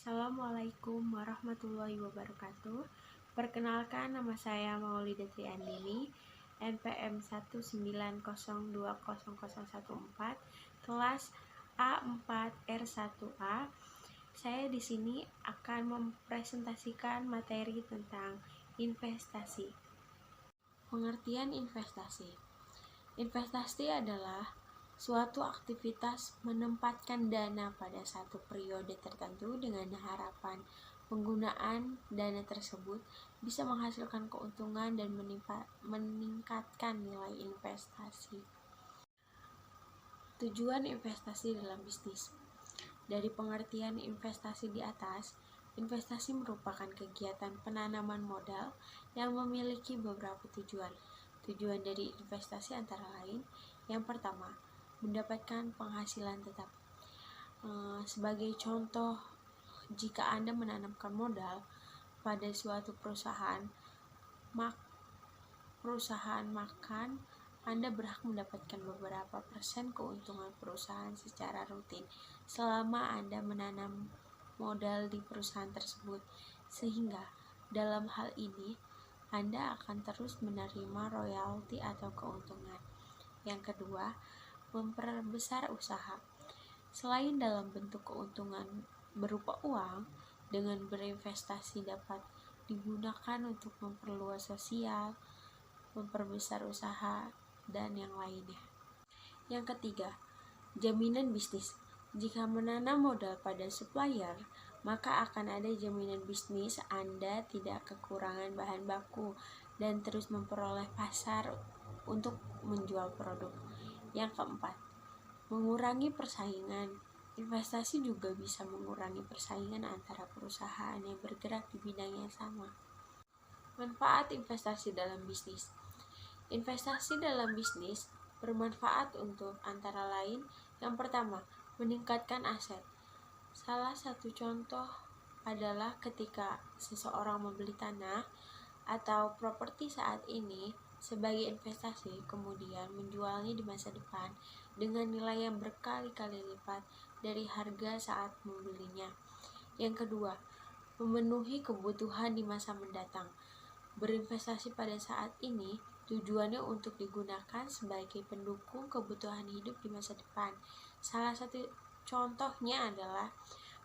Assalamualaikum warahmatullahi wabarakatuh. Perkenalkan, nama saya Maulidah Triandini, NPM 190200014, kelas A4R1A. Saya di sini akan mempresentasikan materi tentang investasi. Pengertian investasi. Investasi adalah suatu aktivitas menempatkan dana pada satu periode tertentu dengan harapan penggunaan dana tersebut bisa menghasilkan keuntungan dan meningkatkan nilai investasi. Tujuan investasi dalam bisnis. Dari pengertian investasi di atas, investasi merupakan kegiatan penanaman modal yang memiliki beberapa tujuan. Tujuan dari investasi antara lain, yang pertama, mendapatkan penghasilan tetap. Sebagai contoh, jika Anda menanamkan modal pada suatu perusahaan makan, Anda berhak mendapatkan beberapa persen keuntungan perusahaan secara rutin selama Anda menanam modal di perusahaan tersebut, sehingga dalam hal ini Anda akan terus menerima royalti atau keuntungan. Yang kedua, memperbesar usaha. Selain dalam bentuk keuntungan berupa uang, dengan berinvestasi dapat digunakan untuk memperluas sosial, memperbesar usaha, dan yang lainnya. Yang ketiga, jaminan bisnis. Jika menanam modal pada supplier, maka akan ada jaminan bisnis Anda tidak kekurangan bahan baku dan terus memperoleh pasar untuk menjual produk. Yang keempat, mengurangi persaingan. Investasi juga bisa mengurangi persaingan antara perusahaan yang bergerak di bidang yang sama. Manfaat investasi dalam bisnis. Investasi dalam bisnis bermanfaat untuk antara lain, yang pertama, meningkatkan aset. Salah satu contoh adalah ketika seseorang membeli tanah atau properti saat ini sebagai investasi, kemudian menjualnya di masa depan dengan nilai yang berkali-kali lipat dari harga saat membelinya. Yang kedua, memenuhi kebutuhan di masa mendatang. Berinvestasi pada saat ini tujuannya untuk digunakan sebagai pendukung kebutuhan hidup di masa depan. Salah satu contohnya adalah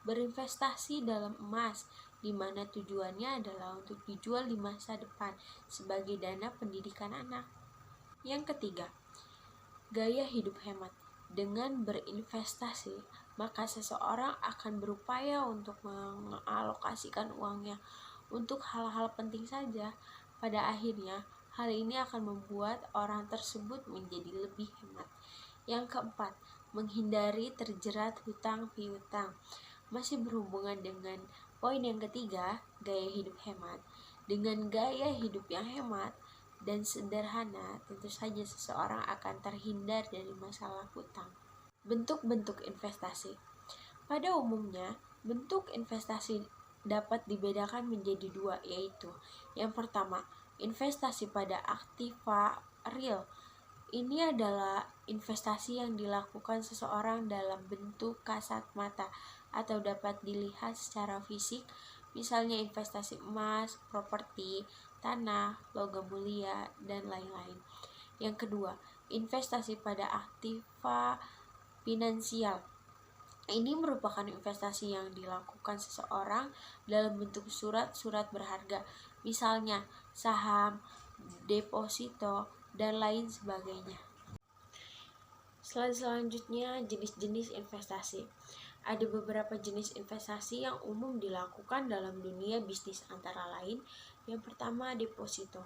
berinvestasi dalam emas, di mana tujuannya adalah untuk dijual di masa depan sebagai dana pendidikan anak. Yang ketiga, gaya hidup hemat. Dengan berinvestasi, maka seseorang akan berupaya untuk mengalokasikan uangnya untuk hal-hal penting saja. Pada akhirnya, hal ini akan membuat orang tersebut menjadi lebih hemat. Yang keempat, menghindari terjerat hutang piutang. Masih berhubungan dengan poin yang ketiga, gaya hidup hemat. Dengan gaya hidup yang hemat dan sederhana, tentu saja seseorang akan terhindar dari masalah hutang. Bentuk-bentuk investasi. Pada umumnya, bentuk investasi dapat dibedakan menjadi dua, yaitu yang pertama, investasi pada aktiva real. Ini adalah investasi yang dilakukan seseorang dalam bentuk kasat mata atau dapat dilihat secara fisik, misalnya investasi emas, properti, tanah, logam mulia, dan lain-lain. Yang kedua, investasi pada aktiva finansial. Ini merupakan investasi yang dilakukan seseorang dalam bentuk surat-surat berharga, misalnya saham, deposito, dan lain sebagainya. Selanjutnya, jenis-jenis investasi. Ada beberapa jenis investasi yang umum dilakukan dalam dunia bisnis, antara lain, yang pertama, deposito.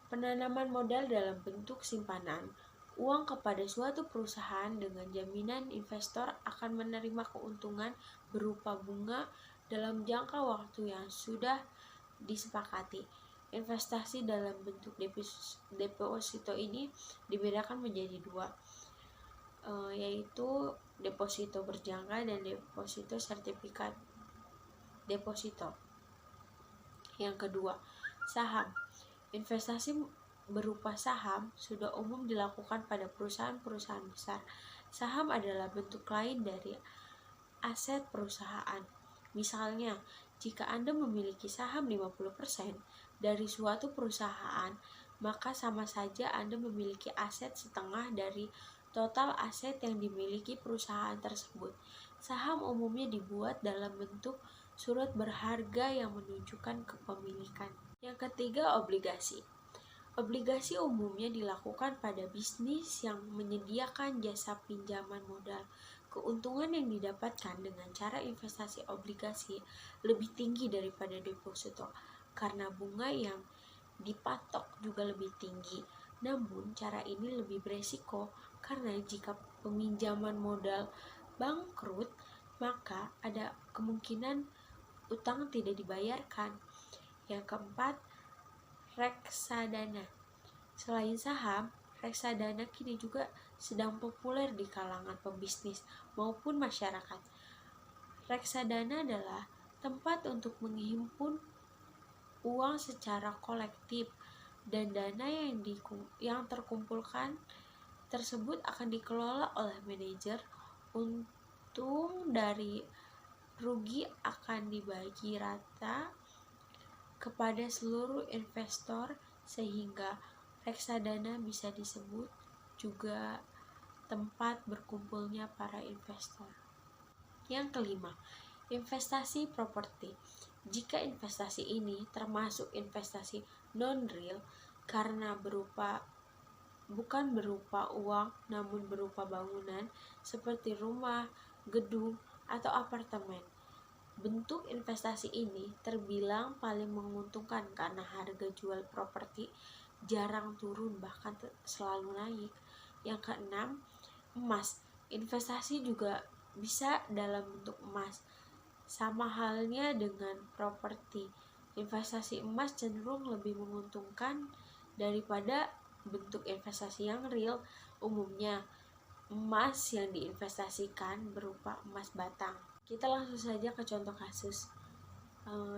Penanaman modal dalam bentuk simpanan uang kepada suatu perusahaan dengan jaminan investor akan menerima keuntungan berupa bunga dalam jangka waktu yang sudah disepakati. Investasi dalam bentuk deposito ini dibedakan menjadi dua, yaitu deposito berjangka dan deposito sertifikat deposito. Yang kedua, saham. Investasi berupa saham sudah umum dilakukan pada perusahaan-perusahaan besar. Saham adalah bentuk lain dari aset perusahaan. Misalnya, jika Anda memiliki saham 50% dari suatu perusahaan, maka sama saja Anda memiliki aset setengah dari total aset yang dimiliki perusahaan tersebut. Saham umumnya dibuat dalam bentuk surat berharga yang menunjukkan kepemilikan. Yang ketiga, obligasi. Obligasi umumnya dilakukan pada bisnis yang menyediakan jasa pinjaman modal. Keuntungan yang didapatkan dengan cara investasi obligasi lebih tinggi daripada deposito karena bunga yang dipatok juga lebih tinggi. Namun, cara ini lebih beresiko karena jika peminjaman modal bangkrut, maka ada kemungkinan utang tidak dibayarkan. Yang keempat, reksadana. Selain saham, reksadana kini juga sedang populer di kalangan pebisnis maupun masyarakat. Reksadana adalah tempat untuk menghimpun uang secara kolektif, dan dana yang terkumpulkan tersebut akan dikelola oleh manajer. Untung dari rugi akan dibagi rata kepada seluruh investor, sehingga reksadana bisa disebut juga tempat berkumpulnya para investor. Yang kelima, investasi properti. Jika investasi ini termasuk investasi non-real karena bukan berupa uang namun berupa bangunan seperti rumah, gedung, atau apartemen. Bentuk investasi ini terbilang paling menguntungkan karena harga jual properti jarang turun, bahkan selalu naik. Yang keenam, emas. Investasi juga bisa dalam bentuk emas. Sama halnya dengan properti, investasi emas cenderung lebih menguntungkan daripada bentuk investasi yang real. Umumnya, emas yang diinvestasikan berupa emas batang. Kita langsung saja ke contoh kasus.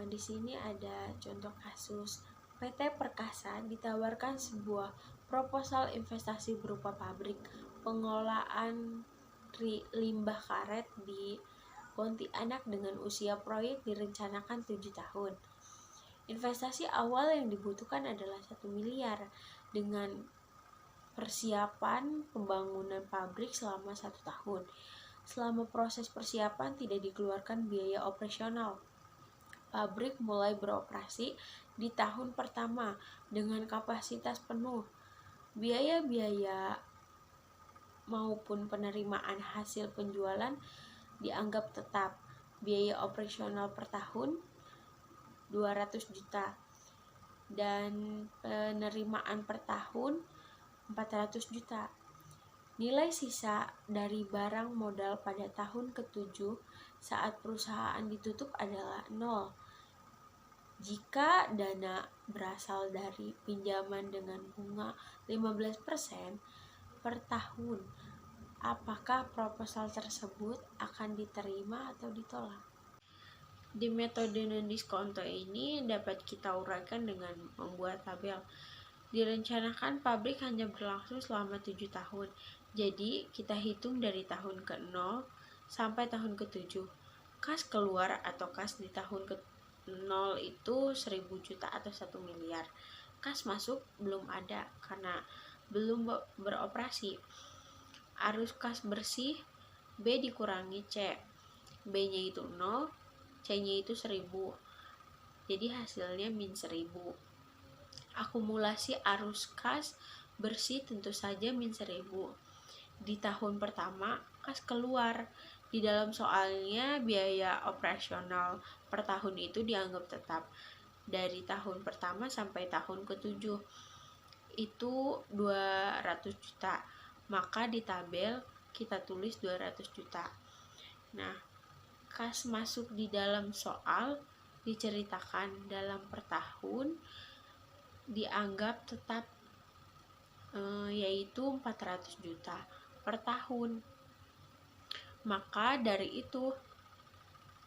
Di sini ada contoh kasus. PT Perkasa ditawarkan sebuah proposal investasi berupa pabrik pengolahan limbah karet di Pontianak dengan usia proyek direncanakan 7 tahun. Investasi awal yang dibutuhkan adalah 1 miliar dengan persiapan pembangunan pabrik selama 1 tahun. Selama proses persiapan tidak dikeluarkan biaya operasional. Pabrik mulai beroperasi di tahun pertama dengan kapasitas penuh. Biaya-biaya maupun penerimaan hasil penjualan dianggap tetap. Biaya operasional per tahun 200 juta dan penerimaan per tahun 400 juta. Nilai sisa dari barang modal pada tahun ke-7 saat perusahaan ditutup adalah 0. Jika dana berasal dari pinjaman dengan bunga 15% per tahun, apakah proposal tersebut akan diterima atau ditolak? Di metode non-diskonto ini dapat kita uraikan dengan membuat tabel. Direncanakan pabrik hanya berlangsung selama 7 tahun. Jadi, kita hitung dari tahun ke-0 sampai tahun ke-7. Kas keluar atau kas di tahun ke-0 itu 1.000 juta atau 1 miliar. Kas masuk belum ada karena belum beroperasi. Arus kas bersih B dikurangi C. B-nya itu 0, C-nya itu 1.000. Jadi hasilnya min 1.000. Akumulasi arus kas bersih tentu saja min 1.000. Di tahun pertama, kas keluar. Di dalam soalnya, biaya operasional per tahun itu dianggap tetap. Dari tahun pertama sampai tahun ke-7 itu 200 juta. Maka di tabel kita tulis 200 juta. Nah, kas masuk di dalam soal diceritakan dalam per tahun dianggap tetap, yaitu 400 juta per tahun. Maka dari itu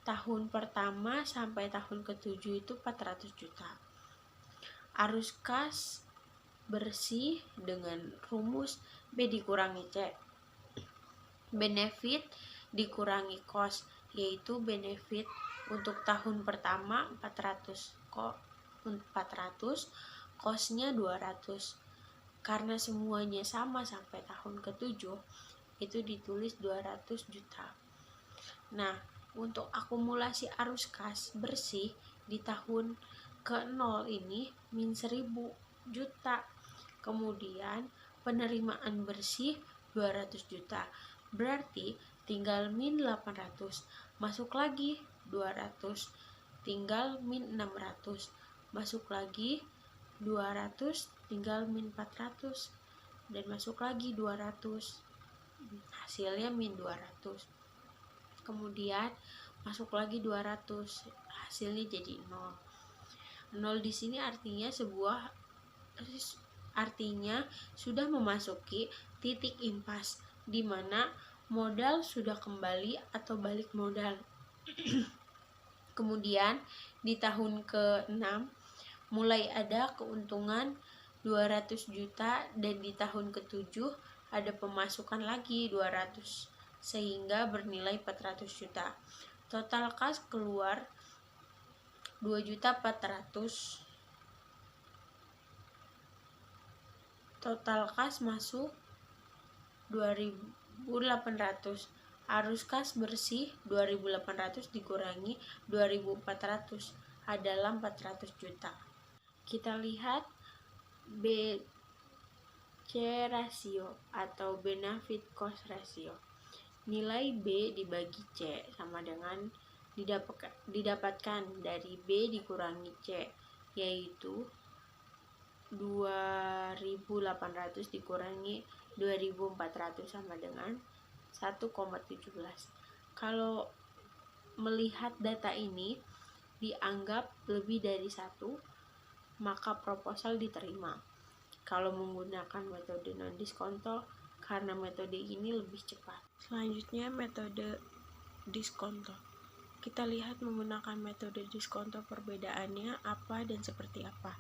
tahun pertama sampai tahun ke-7 itu 400 juta. Arus kas bersih dengan rumus B dikurangi C. Benefit dikurangi cost, yaitu benefit Untuk tahun pertama 400, kosnya 200. Karena semuanya sama sampai tahun ke-7, itu ditulis 200 juta. Nah, untuk akumulasi arus kas bersih di tahun ke-0 ini min 1000 juta. Kemudian penerimaan bersih 200 juta. Berarti tinggal min 800. Masuk lagi 200. Tinggal min 600. Masuk lagi 200, tinggal min 400. Dan masuk lagi 200. Hasilnya min 200. Kemudian masuk lagi 200. Hasilnya jadi 0. 0 di sini artinya sudah memasuki titik impas di mana modal sudah kembali atau balik modal. Kemudian di tahun ke-6 mulai ada keuntungan 200 juta dan di tahun ke-7 ada pemasukan lagi 200 sehingga bernilai 400 juta. Total kas keluar 2.400.000. Total kas masuk 2.800. Arus kas bersih 2.800 dikurangi 2.400 adalah 400 juta. Kita lihat BC rasio atau benefit cost ratio. Nilai B dibagi C sama dengan didapatkan dari B dikurangi C, yaitu 2.800 dikurangi 2.400 sama dengan 1,17. Kalau melihat data ini dianggap lebih dari 1, maka proposal diterima. Kalau menggunakan metode non-diskonto, karena metode ini lebih cepat. Selanjutnya metode diskonto. Kita lihat menggunakan metode diskonto perbedaannya apa dan seperti apa.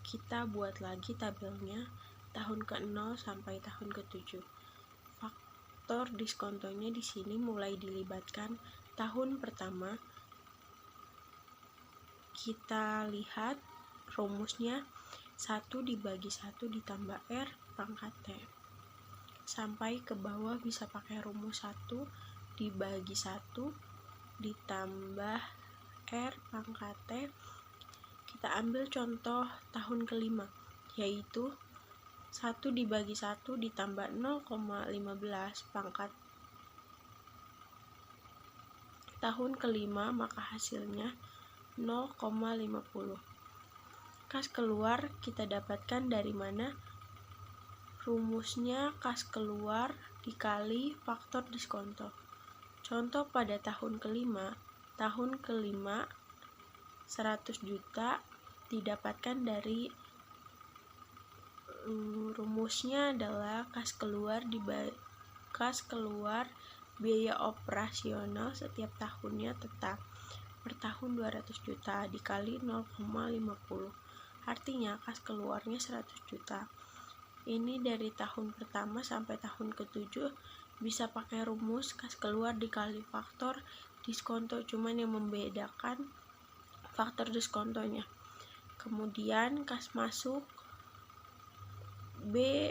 Kita buat lagi tabelnya tahun ke-0 sampai tahun ke-7. Faktor diskontonya di sini mulai dilibatkan tahun pertama. Kita lihat rumusnya 1 dibagi 1 ditambah R pangkat T. Sampai ke bawah bisa pakai rumus 1 dibagi 1 ditambah R pangkat T. Kita ambil contoh tahun ke-5, yaitu 1 dibagi 1 ditambah 0,15 pangkat tahun ke-5, maka hasilnya 0,50. Kas keluar kita dapatkan dari mana? Rumusnya kas keluar dikali faktor diskonto. Contoh pada tahun ke-5 100 juta didapatkan dari rumusnya adalah kas keluar biaya operasional setiap tahunnya tetap per tahun 200 juta dikali 0,50. Artinya kas keluarnya 100 juta. Ini dari tahun pertama sampai tahun ke-7 bisa pakai rumus kas keluar dikali faktor diskonto, cuman yang membedakan faktor diskontonya. Kemudian kas masuk B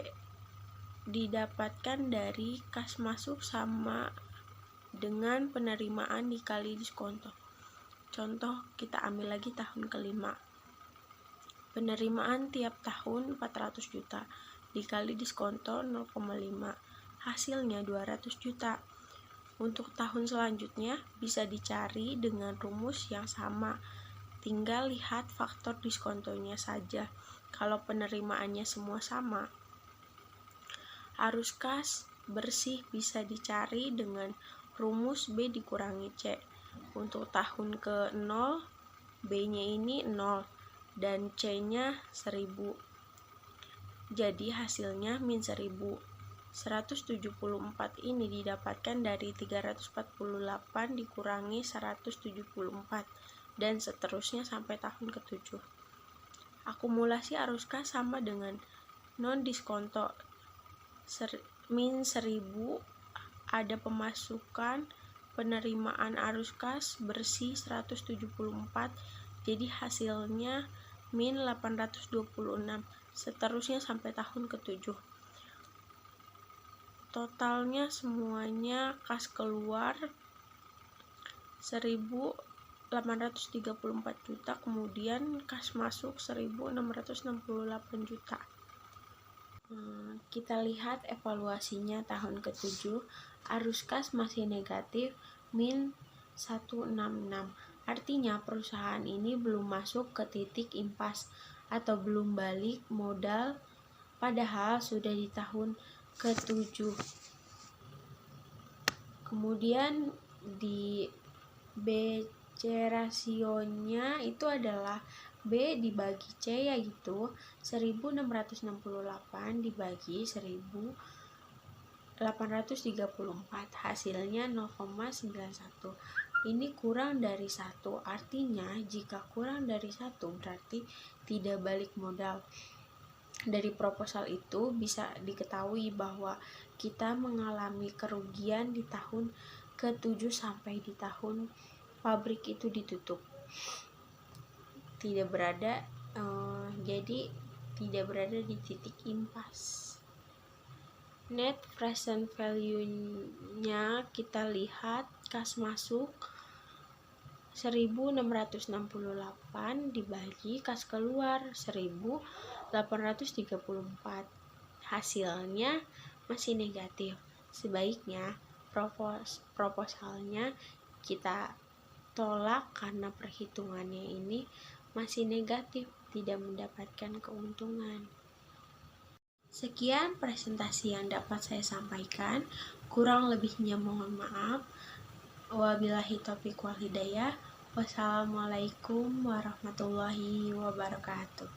didapatkan dari kas masuk sama dengan penerimaan dikali diskonto. Contoh kita ambil lagi tahun ke-5. Penerimaan tiap tahun 400 juta dikali diskonto 0,5. Hasilnya 200 juta. Untuk tahun selanjutnya bisa dicari dengan rumus yang sama. Tinggal lihat faktor diskontonya saja. Kalau penerimaannya semua sama. Arus kas bersih bisa dicari dengan rumus B dikurangi C. Untuk tahun ke-0, B-nya ini 0 dan C-nya 1000. Jadi hasilnya min 1000. 174 ini didapatkan dari 348 dikurangi 174 dan seterusnya sampai tahun ke-7. Akumulasi arus kas sama dengan non diskonto min 1000 ada pemasukan penerimaan arus kas bersih 174, jadi hasilnya min 826, seterusnya sampai tahun ke-7. Totalnya semuanya kas keluar 1.834 juta, kemudian kas masuk 1.668 juta. Kita lihat evaluasinya tahun ke-7, arus kas masih negatif min 166. Artinya perusahaan ini belum masuk ke titik impas atau belum balik modal, padahal sudah di tahun ke-7. Kemudian di BC rasionya itu adalah B dibagi C, yaitu 1.668 dibagi 1.834, hasilnya 0,91. Ini kurang dari 1, artinya jika kurang dari 1 berarti tidak balik modal. Dari proposal itu bisa diketahui bahwa kita mengalami kerugian di tahun ke-7 sampai di tahun pabrik itu ditutup. Jadi tidak berada di titik impas. Net present value-nya kita lihat, kas masuk 1.668 dibagi kas keluar 1.834, hasilnya masih negatif. Sebaiknya proposalnya kita tolak karena perhitungannya ini masih negatif, tidak mendapatkan keuntungan. Sekian presentasi yang dapat saya sampaikan, kurang lebihnya mohon maaf. Wabillahi taufiq wal hidayah. Wassalamualaikum warahmatullahi wabarakatuh.